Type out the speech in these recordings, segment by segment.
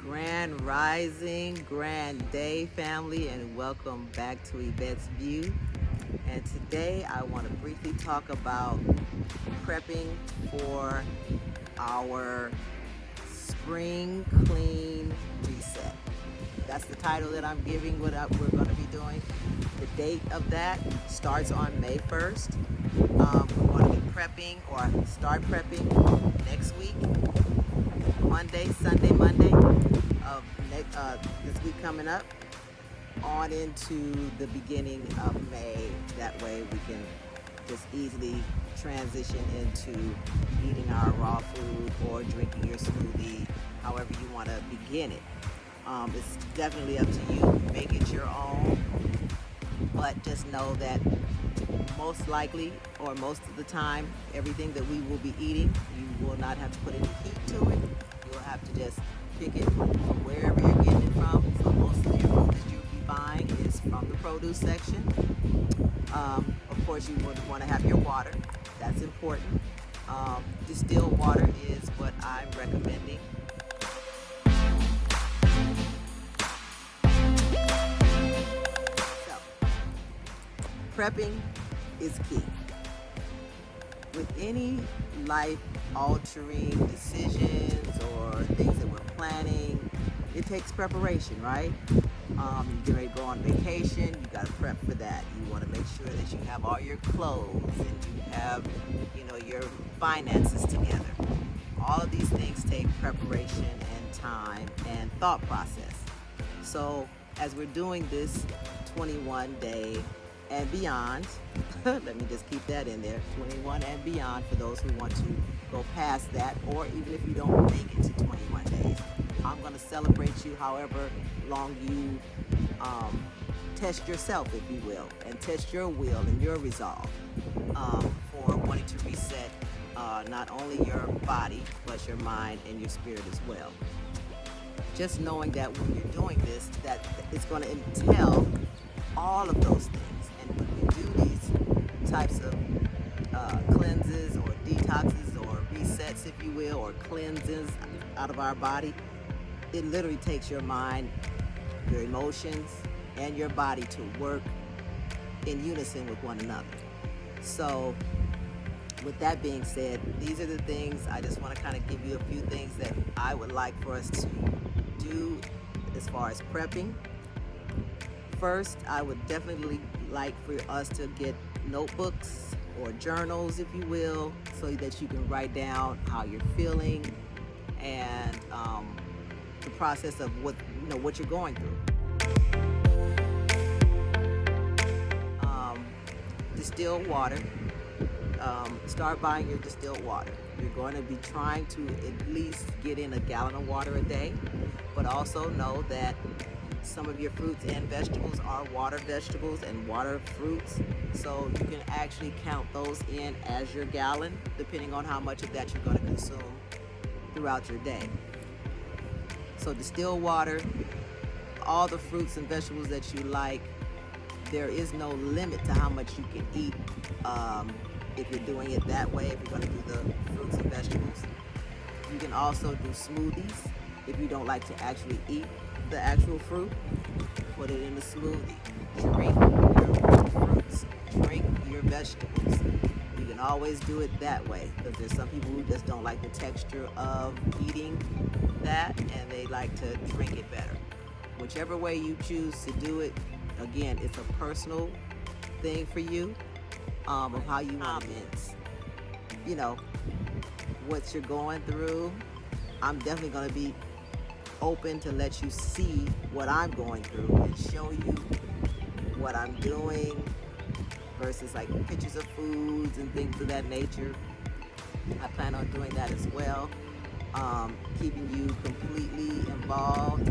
Grand Rising, Grand Day family, and welcome back to Yvette's View. And today I want to briefly talk about prepping for our spring clean reset. That's the title that I'm giving what we're going to be doing. The date of that starts on May 1st. We're going to be prepping or start prepping next week, Sunday, Monday of this week coming up on into the beginning of May. That way we can just easily transition into eating our raw food or drinking your smoothie, however you want to begin it. It's definitely up to you. Make it your own, but just know that most likely, or most of the time, everything that we will be eating, you will not have to put any heat to it. You'll have to just pick it from wherever you're getting it from. So most of your food that you'll be buying is from the produce section. Of course, you would want to have your water. That's important. Distilled water is what I'm recommending. So, prepping is key. With any life-altering decisions or things that we're planning, it takes preparation, right? You get ready to go on vacation, you got to prep for that. You want to make sure that you have all your clothes and you have, your finances together. All of these things take preparation and time and thought process. So as we're doing this 21-day and beyond, let me just keep that in there, 21 and beyond for those who want to go past that, or even if you don't make it to 21 days. I'm going to celebrate you however long you test yourself, if you will, and test your will and your resolve for wanting to reset not only your body, but your mind and your spirit as well. Just knowing that when you're doing this, that it's going to entail all of those things. And when we do these types of cleanses or detoxes or resets, if you will, or cleanses out of our body, it literally takes your mind, your emotions, and your body to work in unison with one another. So with that being said, these are the things I just want to kind of give you a few things that I would like for us to do as far as prepping. First, I would definitely like for us to get notebooks or journals, if you will, so that you can write down how you're feeling and the process of what you're going through. Distilled water. Start buying your distilled water. You're going to be trying to at least get in a gallon of water a day, but also know that some of your fruits and vegetables are water vegetables and water fruits, so you can actually count those in as your gallon, depending on how much of that you're going to consume throughout your day. So distilled water, all the fruits and vegetables that you like. There is no limit to how much you can eat if you're doing it that way, if you're going to do the fruits and vegetables. You can also do smoothies if you don't like to actually eat the actual fruit. Put it in a smoothie. Drink your fruits. Drink your vegetables. You can always do it that way, because there's some people who just don't like the texture of eating that and they like to drink it better. Whichever way you choose to do it, again, it's a personal thing for you of how you want it. What you're going through. I'm definitely going to be open to let you see what I'm going through and show you what I'm doing versus like pictures of foods and things of that nature. I plan on doing that as well, keeping you completely involved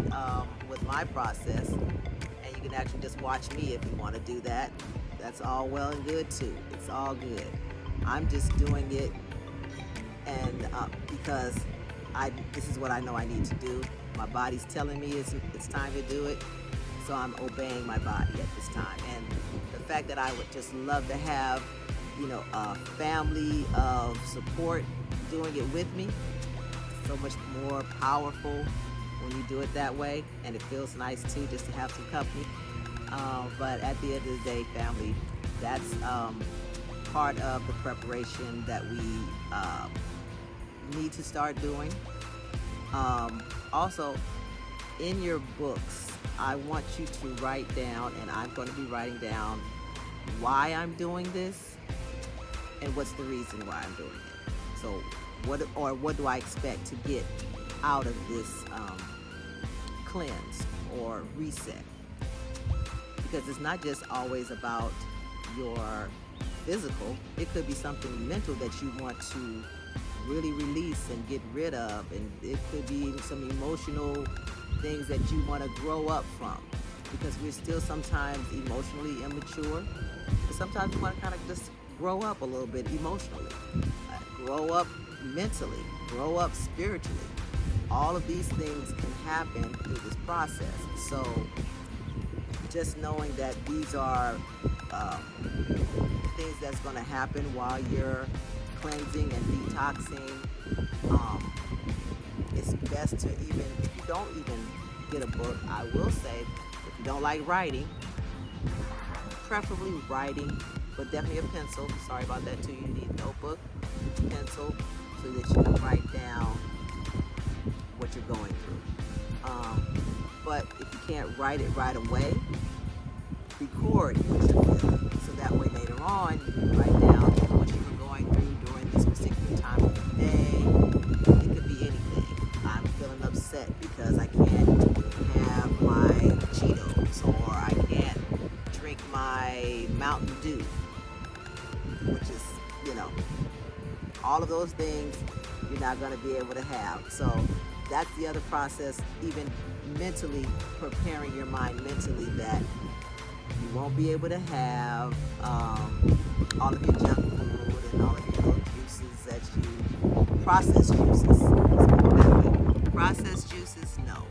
with my process, and you can actually just watch me if you want to do that. That's all well and good too. It's all good. I'm just doing it and because this is what I know I need to do. My body's telling me it's time to do it, so I'm obeying my body at this time. And the fact that I would just love to have, a family of support doing it with me, so much more powerful when you do it that way, and it feels nice too, just to have some company. But at the end of the day, family, that's part of the preparation that we need to start doing. Also, in your books, I want you to write down, and I'm going to be writing down why I'm doing this and what's the reason why I'm doing it. So what do I expect to get out of this cleanse or reset? Because it's not just always about your physical. It could be something mental that you want to really release and get rid of, and it could be some emotional things that you want to grow up from, because we're still sometimes emotionally immature, but sometimes we want to kind of just grow up a little bit emotionally, grow up mentally, grow up spiritually. All of these things can happen through this process. So just knowing that these are things that's going to happen while you're cleansing and detoxing, it's best to, even if you don't even get a book, I will say, if you don't like writing, preferably writing, but definitely a pencil. Sorry about that too. You need a notebook, pencil, so that you can write down what you're going through. But if you can't write it right away, record what you're feeling, so that way later on you can write down what you were going through during this particular time of the day. It could be anything. I'm feeling upset because I can't have my Cheetos, or I can't drink my Mountain Dew, which is, all of those things you're not going to be able to have. So that's the other process, even mentally preparing your mind mentally, that you won't be able to have all of your junk food and all of your little juices that you, processed juices. Let's put it that way. Processed juices, no.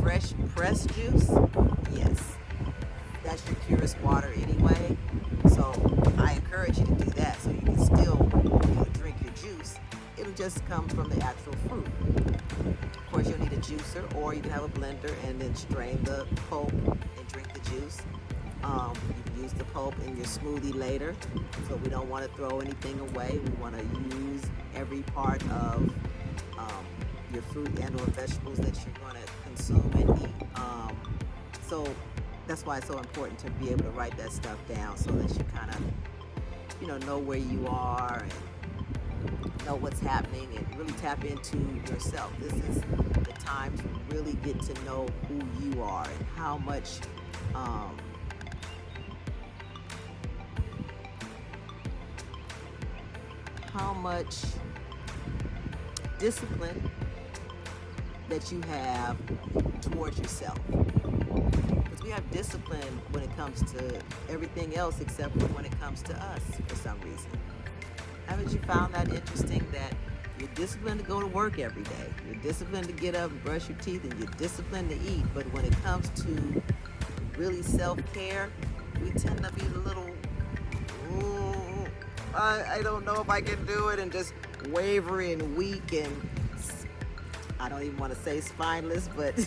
Fresh pressed juice, yes. That's your purest water anyway. So I encourage you to do that, so you can still drink your juice. It'll just come from the actual fruit. Of course, you'll need a juicer, or you can have a blender and then strain the pulp and drink the juice. You can use the pulp in your smoothie later, so we don't want to throw anything away. We want to use every part of your fruit and or vegetables that you're going to consume and eat. So that's why it's so important to be able to write that stuff down, so that you kind of, know where you are and know what's happening, and really tap into yourself. This is the time to really get to know who you are and how much discipline that you have towards yourself. Because we have discipline when it comes to everything else except for when it comes to us for some reason. Haven't you found that interesting, that you're disciplined to go to work every day, you're disciplined to get up and brush your teeth, and you're disciplined to eat, but when it comes to really self-care, we tend to be a little, I don't know if I can do it, and just wavery and weak, and I don't even want to say spineless, but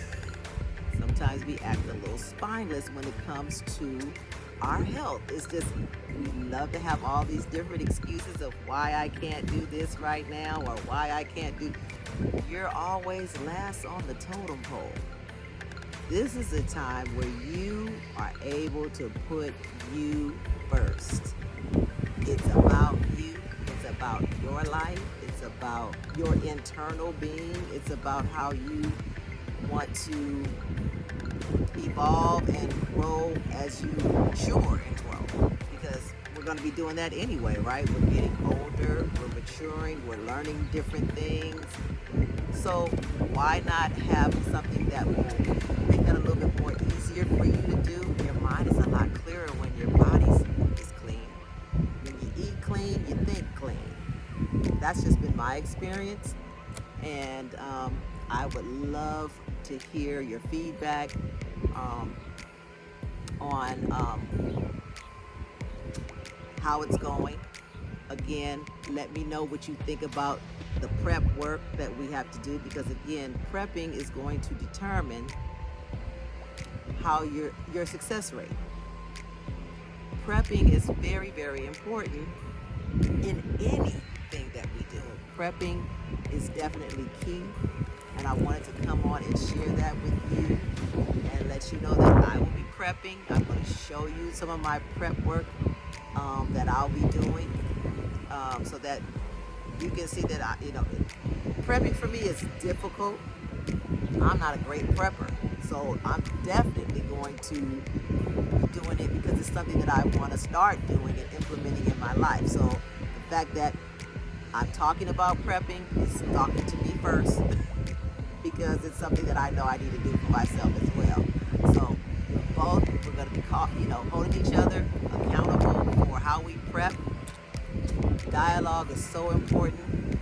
sometimes we act a little spineless when it comes to our health. It's just, we love to have all these different excuses of why I can't do this right now, or why I can't do. You're always last on the totem pole. This is a time where you are able to put you first. It's about you. It's about your life. It's about your internal being. It's about how you want to evolve and grow as you mature and grow. Because we're going to be doing that anyway, right? We're getting older, we're maturing, we're learning different things. So why not have something that will make that a little bit more easier for you to do? Your mind is a lot clearer when your body is clean. When you eat clean, you think clean. That's just been my experience. And I would love to hear your feedback on how it's going. Again, let me know what you think about the prep work that we have to do, because again, prepping is going to determine how your success rate. Prepping is very, very important in anything that we do. Prepping is definitely key, and I wanted to come on and share that with you and let you know that I will be prepping. I'm going to show you some of my prep work that I'll be doing, so that you can see that prepping for me is difficult. I'm not a great prepper, so I'm definitely going to be doing it because it's something that I want to start doing and implementing in my life. So the fact that I'm talking about prepping is talking to me first because it's something that I know I need to do for myself as well. So we're going to be holding each other accountable for how we prep. Dialogue is so important.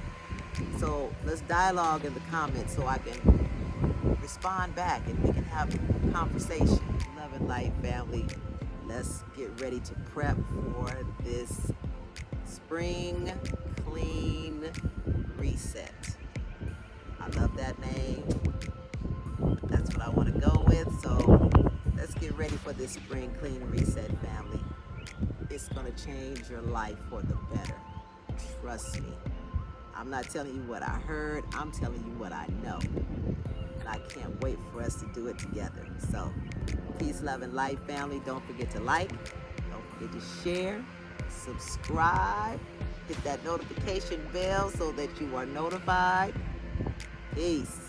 So let's dialogue in the comments so I can respond back and we can have a conversation. Love and light family, let's get ready to prep for this spring clean reset. I love that name. That's what I want to go with. So let's get ready for this spring clean reset, family. It's going to change your life for the better. Trust me. I'm not telling you what I heard. I'm telling you what I know. And I can't wait for us to do it together. So peace, love, and light, family. Don't forget to like. Don't forget to share. Subscribe. Hit that notification bell so that you are notified. Peace.